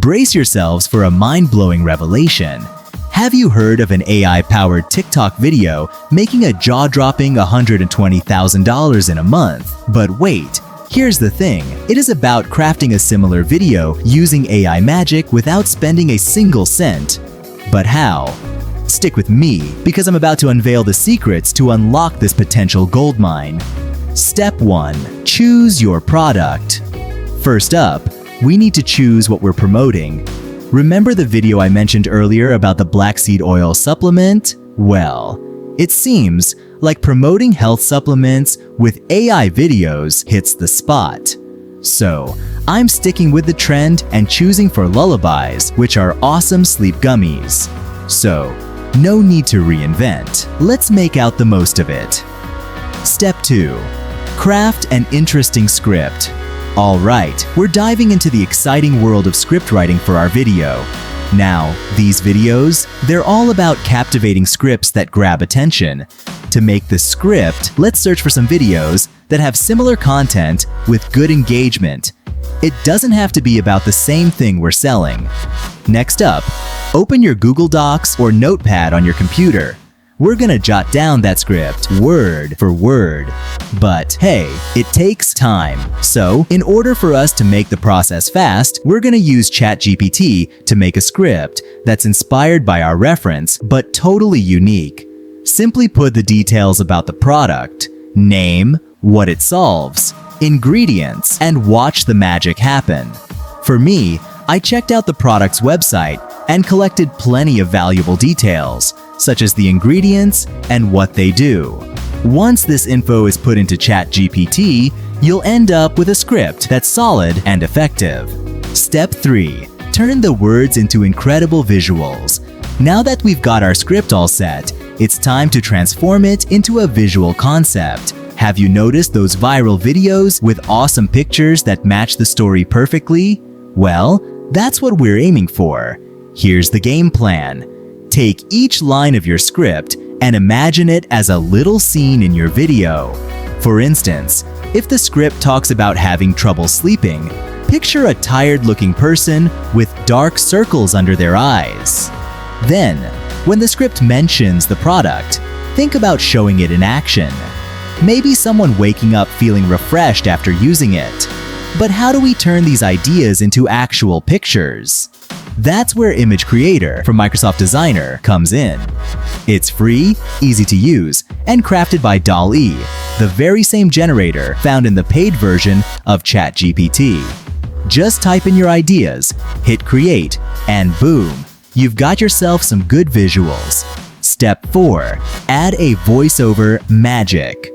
Brace yourselves for a mind-blowing revelation. Have you heard of an AI-powered TikTok video making a jaw-dropping $120,000 in a month? But wait, here's the thing. It is about crafting a similar video using AI magic without spending a single cent. But how? Stick with me, because I'm about to unveil the secrets to unlock this potential goldmine. Step 1. Choose your product. First up, we need to choose what we're promoting. Remember the video I mentioned earlier about the black seed oil supplement? Well, it seems like promoting health supplements with AI videos hits the spot. So, I'm sticking with the trend and choosing for lullabies, which are awesome sleep gummies. So, no need to reinvent. Let's make out the most of it. Step 2. Craft an interesting script. Alright, we're diving into the exciting world of script writing for our video. Now, these videos, they're all about captivating scripts that grab attention. To make the script, let's search for some videos that have similar content with good engagement. It doesn't have to be about the same thing we're selling. Next up, open your Google Docs or Notepad on your computer. We're gonna jot down that script word for word. But hey, it takes time. So, in order for us to make the process fast, we're gonna use ChatGPT to make a script that's inspired by our reference, but totally unique. Simply put the details about the product, name, what it solves, ingredients, and watch the magic happen. For me, I checked out the product's website and collected plenty of valuable details, such as the ingredients and what they do. Once this info is put into ChatGPT, you'll end up with a script that's solid and effective. Step 3. Turn the words into incredible visuals. Now that we've got our script all set, it's time to transform it into a visual concept. Have you noticed those viral videos with awesome pictures that match the story perfectly? Well, that's what we're aiming for. Here's the game plan. Take each line of your script and imagine it as a little scene in your video. For instance, if the script talks about having trouble sleeping, picture a tired-looking person with dark circles under their eyes. Then, when the script mentions the product, think about showing it in action. Maybe someone waking up feeling refreshed after using it. But how do we turn these ideas into actual pictures? That's where Image Creator from Microsoft Designer comes in. It's free, easy to use, and crafted by DALL-E, the very same generator found in the paid version of ChatGPT. Just type in your ideas, hit create, and boom, you've got yourself some good visuals. Step 4. Add a voiceover magic.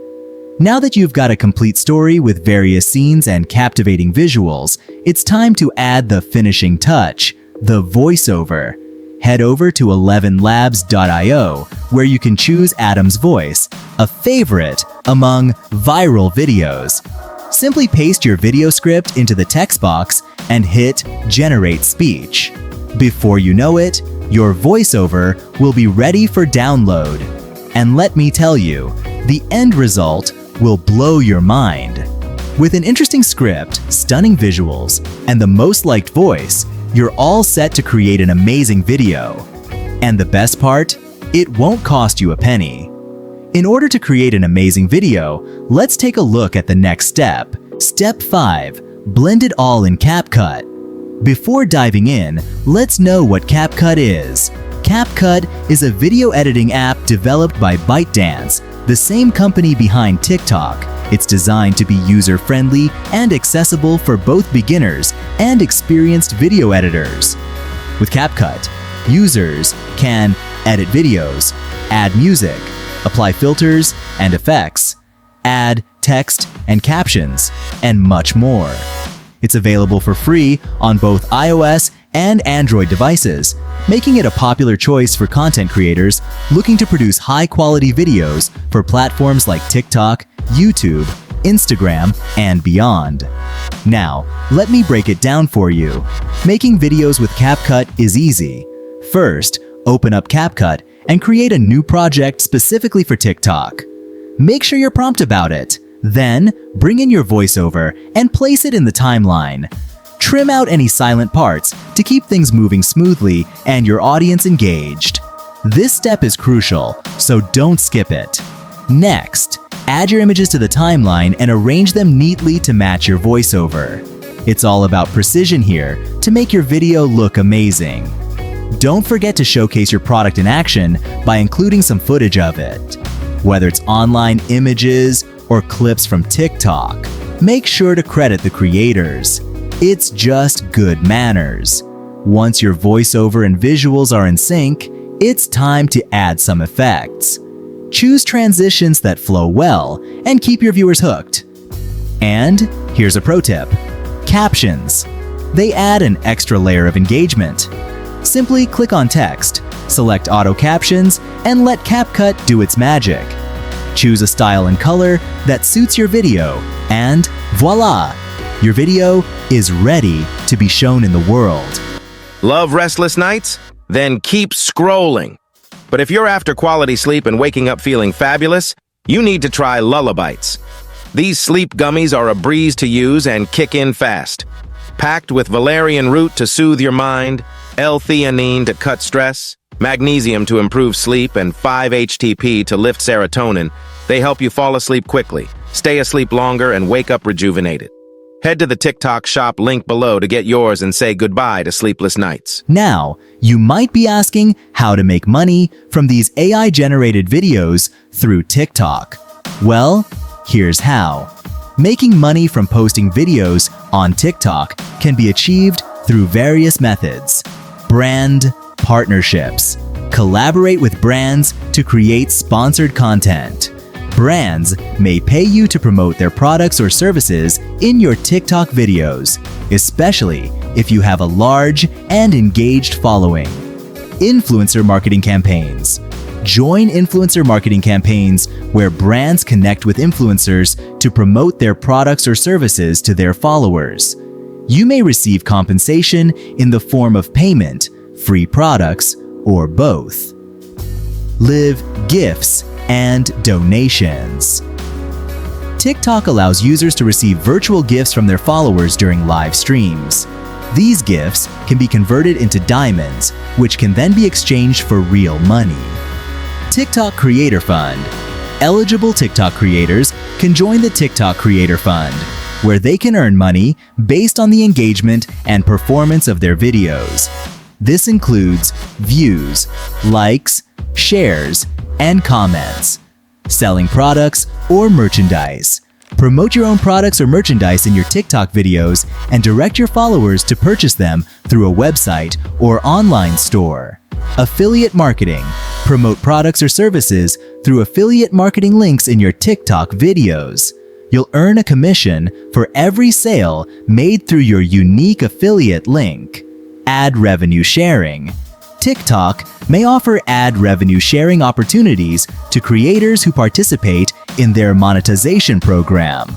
Now that you've got a complete story with various scenes and captivating visuals, it's time to add the finishing touch, the voiceover. Head over to 11labs.io, where you can choose Adam's voice, a favorite among viral videos. Simply paste your video script into the text box and hit Generate Speech. Before you know it, your voiceover will be ready for download. And let me tell you, the end result will blow your mind. With an interesting script, stunning visuals, and the most liked voice, you're all set to create an amazing video. And the best part? It won't cost you a penny. In order to create an amazing video, let's take a look at the next step. Step 5. Blend it all in CapCut. Before diving in, let's know what CapCut is. CapCut is a video editing app developed by ByteDance, the same company behind TikTok. It's designed to be user-friendly and accessible for both beginners and experienced video editors. With CapCut, users can edit videos, add music, apply filters and effects, add text and captions, and much more. It's available for free on both iOS and Android devices, making it a popular choice for content creators looking to produce high-quality videos for platforms like TikTok, YouTube, Instagram, and beyond. Now, let me break it down for you. Making videos with CapCut is easy. First, open up CapCut and create a new project specifically for TikTok. Make sure you're prompt about it. Then, bring in your voiceover and place it in the timeline. Trim out any silent parts to keep things moving smoothly and your audience engaged. This step is crucial, so don't skip it. Next, add your images to the timeline and arrange them neatly to match your voiceover. It's all about precision here to make your video look amazing. Don't forget to showcase your product in action by including some footage of it. Whether it's online images or clips from TikTok, make sure to credit the creators. It's just good manners. Once your voiceover and visuals are in sync, it's time to add some effects. Choose transitions that flow well and keep your viewers hooked. And here's a pro tip: captions. They add an extra layer of engagement. Simply click on text, select auto captions, and let CapCut do its magic. Choose a style and color that suits your video, and voila! Your video is ready to be shown in the world. Love restless nights? Then keep scrolling. But if you're after quality sleep and waking up feeling fabulous, you need to try Lullabites. These sleep gummies are a breeze to use and kick in fast. Packed with valerian root to soothe your mind, L-theanine to cut stress, magnesium to improve sleep, and 5-HTP to lift serotonin, they help you fall asleep quickly, stay asleep longer, and wake up rejuvenated. Head to the TikTok shop link below to get yours and say goodbye to sleepless nights. Now, you might be asking how to make money from these AI-generated videos through TikTok. Well, here's how. Making money from posting videos on TikTok can be achieved through various methods. Brand partnerships. Collaborate with brands to create sponsored content. Brands may pay you to promote their products or services in your TikTok videos, especially if you have a large and engaged following. Influencer marketing campaigns. Join influencer marketing campaigns where brands connect with influencers to promote their products or services to their followers. You may receive compensation in the form of payment, free products, or both. Live gifts and donations. TikTok allows users to receive virtual gifts from their followers during live streams. These gifts can be converted into diamonds, which can then be exchanged for real money. TikTok Creator Fund. Eligible TikTok creators can join the TikTok Creator Fund, where they can earn money based on the engagement and performance of their videos. This includes views, likes, shares, and comments. Selling products or merchandise. Promote your own products or merchandise in your TikTok videos and direct your followers to purchase them through a website or online store. Affiliate marketing. Promote products or services through affiliate marketing links in your TikTok videos. You'll earn a commission for every sale made through your unique affiliate link. Ad revenue sharing. TikTok may offer ad revenue sharing opportunities to creators who participate in their monetization program.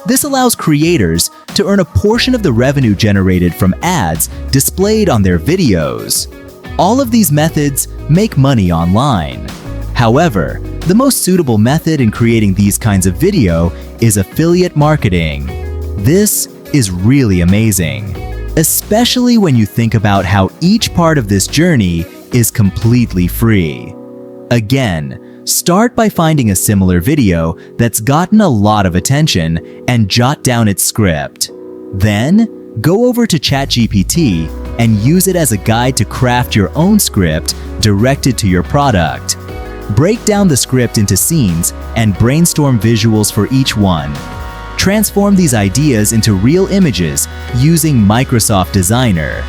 This allows creators to earn a portion of the revenue generated from ads displayed on their videos. All of these methods make money online. However, the most suitable method in creating these kinds of video is affiliate marketing. This is really amazing, especially when you think about how each part of this journey is completely free. Again, start by finding a similar video that's gotten a lot of attention and jot down its script. Then, go over to ChatGPT and use it as a guide to craft your own script directed to your product. Break down the script into scenes and brainstorm visuals for each one. Transform these ideas into real images using Microsoft Designer.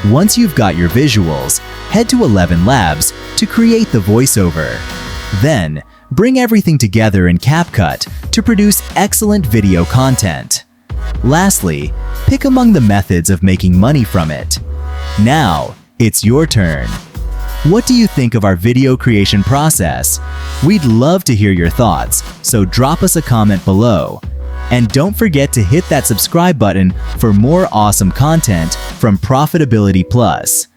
Once you've got your visuals, head to 11 Labs to create the voiceover. Then, bring everything together in CapCut to produce excellent video content. Lastly, pick among the methods of making money from it. Now, it's your turn. What do you think of our video creation process? We'd love to hear your thoughts, so drop us a comment below. And don't forget to hit that subscribe button for more awesome content from Profitability Plus.